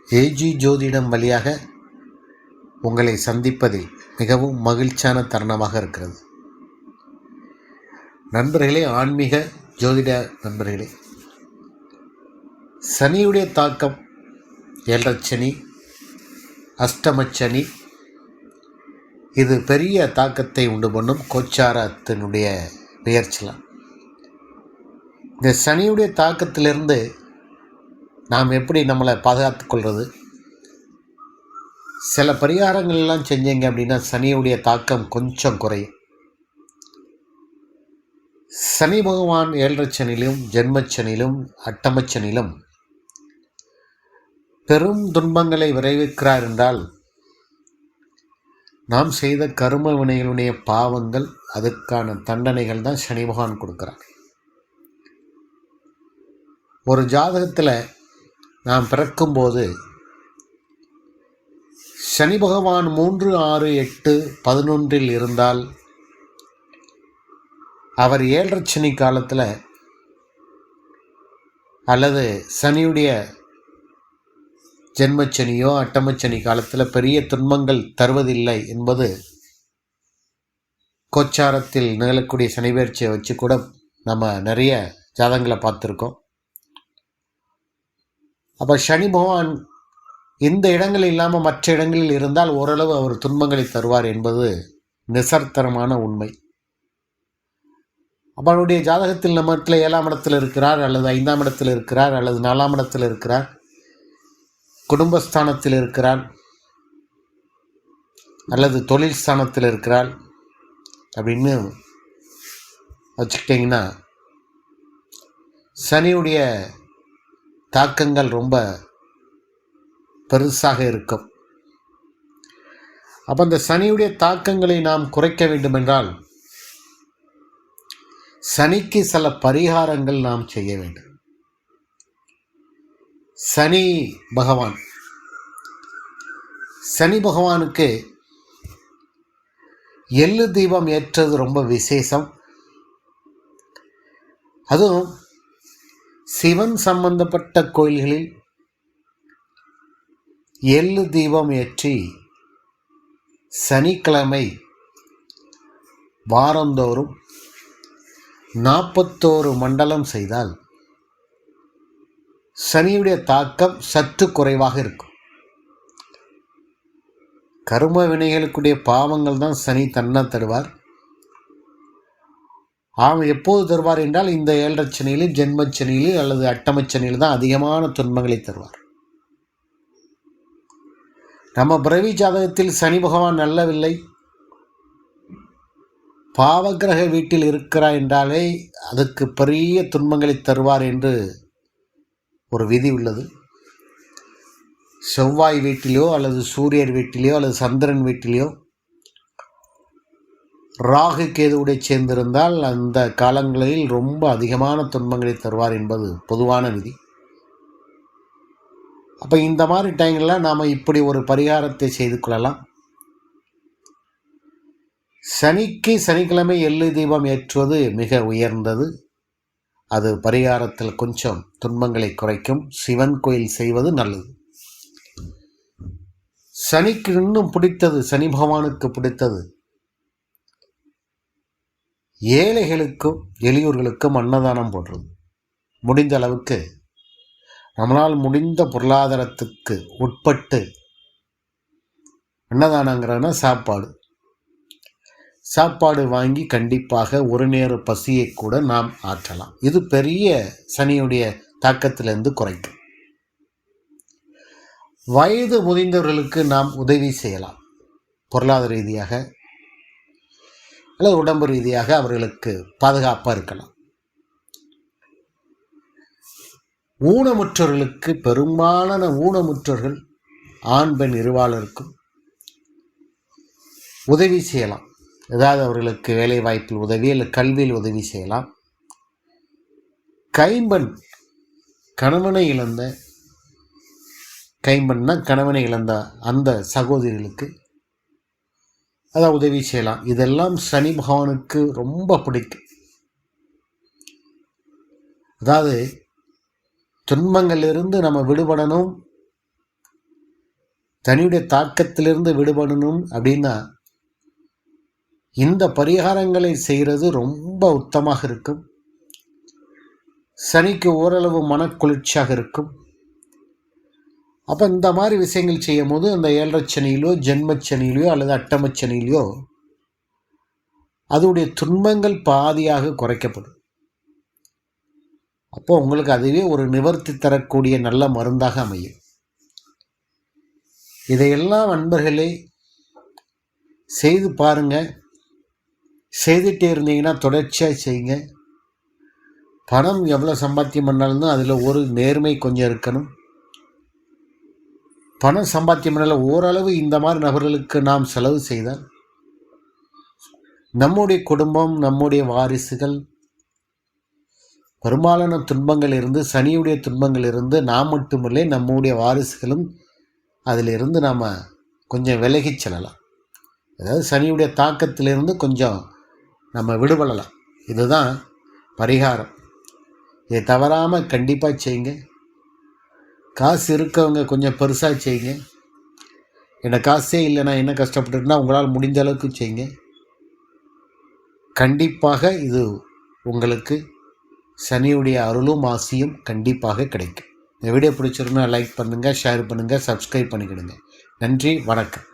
AG ஜோதிடம் வழியாக உங்களை சந்திப்பதில் மிகவும் மகிழ்ச்சியான தருணமாக இருக்கிறது. நண்பர்களே, ஆன்மீக ஜோதிட நண்பர்களே, சனியுடைய தாக்கம், ஏழரைச்சனி, அஷ்டமச்சனி, இது பெரிய தாக்கத்தை உண்டு பண்ணும் கோச்சாரத்தினுடைய பெயர்ச்சிலாம். இந்த சனியுடைய தாக்கத்திலிருந்து நாம் எப்படி நம்மளை பாதுகாத்து கொள்வது? சில பரிகாரங்கள்லாம் செஞ்சீங்க அப்படின்னா சனியுடைய தாக்கம் கொஞ்சம் குறையும். சனி பகவான் ஏழரைச்சனிலும் ஜென்மச்சனிலும் அட்டமச்சனிலும் பெரும் துன்பங்களை விளைவிக்கிறார் என்றால் நாம் செய்த கர்ம வினைகளுடைய பாவங்கள், அதுக்கான தண்டனைகள் தான் சனி பகவான் கொடுக்கிறார். ஒரு ஜாதகத்தில் நாம் பிறக்கும்போது சனி பகவான் 3, 6, 8, 11 இருந்தால் அவர் ஏழரைச்சனி காலத்தில் அல்லது சனியுடைய ஜென்மச்சனியோ அட்டமச்சனி காலத்தில் பெரிய துன்பங்கள் தருவதில்லை என்பது கோச்சாரத்தில் நிகழக்கூடிய சனிபெயர்ச்சியை வச்சு கூட நம்ம நிறைய ஜாதகங்களை பார்த்துருக்கோம். அப்போ சனி பகவான் இந்த இடங்கள் இல்லாமல் மற்ற இடங்களில் இருந்தால் ஓரளவு அவர் துன்பங்களை தருவார் என்பது நிசர்த்தரமான உண்மை. அவருடைய ஜாதகத்தில் நம்ம இடத்துல 7ஆம் இடத்தில் இருக்கிறார், அல்லது 5ஆம் இடத்தில் இருக்கிறார், அல்லது 4ஆம் இடத்தில் இருக்கிறார், குடும்பஸ்தானத்தில் இருக்கிறார், அல்லது தொழில் ஸ்தானத்தில் இருக்கிறார் அப்படின்னு வச்சுக்கிட்டிங்கன்னா சனியுடைய தாக்கங்கள் ரொம்ப பெருசாக இருக்கும். அப்போ அந்த சனியுடைய தாக்கங்களை நாம் குறைக்க வேண்டுமென்றால் சனிக்கு சில பரிகாரங்கள் நாம் செய்ய வேண்டும். சனி பகவானுக்கு எள்ளு தீபம் ஏற்றது ரொம்ப விசேஷம். அதுவும் சிவன் சம்பந்தப்பட்ட கோயில்களில் எள்ளு தீபம் ஏற்றி சனிக்கிழமை வாரந்தோறும் 41 மண்டலம் செய்தால் சனியுடைய தாக்கம் சற்று குறைவாக இருக்கும். கர்ம வினைகளுக்குடைய பாவங்கள் தான் சனி தன்னை தருவார். அவன் எப்போது தருவார் என்றால் இந்த ஏழரைச்சனியிலும் ஜென்மச்சனியிலும் அல்லது அட்டமச்சனியில் தான் அதிகமான துன்பங்களை தருவார். நம்ம பிறவி ஜாதகத்தில் சனி பகவான் நல்லவில்லை, பாவகிரக வீட்டில் இருக்கிறார் என்றாலே அதுக்கு பெரிய துன்பங்களை தருவார் என்று ஒரு விதி உள்ளது. செவ்வாய் வீட்டிலையோ அல்லது சூரியர் வீட்டிலையோ அல்லது சந்திரன் வீட்டிலையோ ராகு கேதுவுடைய சேர்ந்திருந்தால் அந்த காலங்களில் ரொம்ப அதிகமான துன்பங்களை தருவார் என்பது பொதுவான விதி. அப்போ இந்த மாதிரி டைங்களில் நாம் இப்படி ஒரு பரிகாரத்தை செய்து கொள்ளலாம். சனிக்கு சனிக்கிழமை எள்ளு தீபம் ஏற்றுவது மிக உயர்ந்தது. அது பரிகாரத்தில் கொஞ்சம் துன்பங்களை குறைக்கும். சிவன் கோயில் செய்வது நல்லது. சனிக்கு இன்னும் பிடித்தது, சனி பகவானுக்கு பிடித்தது ஏழைகளுக்கும் எளியோர்களுக்கும் அன்னதானம் போடுறது. முடிந்த அளவுக்கு நம்மளால் முடிந்த பொருளாதாரத்துக்கு உட்பட்டு அன்னதானங்கிறன்னா சாப்பாடு வாங்கி கண்டிப்பாக ஒரு நேர பசியை கூட நாம் ஆற்றலாம். இது பெரிய சனியுடைய தாக்கத்திலிருந்து குறைக்கும். வயது முதிர்ந்தவர்களுக்கு நாம் உதவி செய்யலாம். பொருளாதார ரீதியாக அல்லது உடம்பு ரீதியாக அவர்களுக்கு பாதுகாப்பாக இருக்கலாம். ஊனமுற்றவர்களுக்கு, பெரும்பாலான ஊனமுற்றவர்கள் ஆண் பெண் இருபாலருக்கும் உதவி செய்யலாம். ஏதாவது அவர்களுக்கு வேலை வாய்ப்பில் உதவி அல்லது கல்வியில் உதவி செய்யலாம். கணவனை இழந்த அந்த சகோதரிகளுக்கு அதை உதவி செய்யலாம். இதெல்லாம் சனி பகவானுக்கு ரொம்ப பிடிக்கும். அதாவது துன்பங்களிலிருந்து நம்ம விடுபடணும், சனியுடைய தாக்கத்திலிருந்து விடுபடணும் அப்படின்னா இந்த பரிகாரங்களை செய்கிறது ரொம்ப உத்தமாக இருக்கும். சனிக்கு ஓரளவு மனக்குளிர்ச்சியாக இருக்கும். அப்போ இந்த மாதிரி விஷயங்கள் செய்யும் போது அந்த 7.5 சனியிலோ ஜென்மச்சனியிலையோ அல்லது அட்டமச்சனியிலையோ அதோடைய துன்பங்கள் பாதியாக குறைக்கப்படும். அப்போ உங்களுக்கு அதுவே ஒரு நிவர்த்தி தரக்கூடிய நல்ல மருந்தாக அமையும். இதையெல்லாம் நண்பர்களே செய்து பாருங்க. செய்துட்டே இருந்தீங்கன்னா தொடர்ச்சியாக செய்யுங்க. பணம் எவ்வளோ சம்பாத்தியம் பண்ணாலும் அதில் ஒரு நேர்மை கொஞ்சம் இருக்கணும். பணம் சம்பாத்தியம் பண்ணால ஓரளவு இந்த மாதிரி நபர்களுக்கு நாம் செலவு செய்தால் நம்முடைய குடும்பம், நம்முடைய வாரிசுகள் பெரும்பாலான துன்பங்கள் இருந்து, சனியுடைய துன்பங்கள் இருந்து நாம் மட்டுமில்லை நம்முடைய வாரிசுகளும் அதிலிருந்து நாம் கொஞ்சம் விலகி செல்லலாம். அதாவது சனியுடைய தாக்கத்திலிருந்து கொஞ்சம் நம்ம விடுபடலாம். இதுதான் பரிகாரம். இதை தவறாமல் கண்டிப்பாக செய்யுங்க. காசு இருக்கவங்க கொஞ்சம் பெருசாக செய்யுங்க. என்ன காசே இல்லை, நான் என்ன கஷ்டப்பட்டுருன்னா உங்களால் முடிந்த அளவுக்கு செய்யுங்க. கண்டிப்பாக இது உங்களுக்கு சனியுடைய அருளும் ஆசியும் கண்டிப்பாக கிடைக்கும். இந்த வீடியோ பிடிச்சிருந்தா லைக் பண்ணுங்கள், ஷேர் பண்ணுங்கள், சப்ஸ்கிரைப் பண்ணிக்கிடுங்க. நன்றி, வணக்கம்.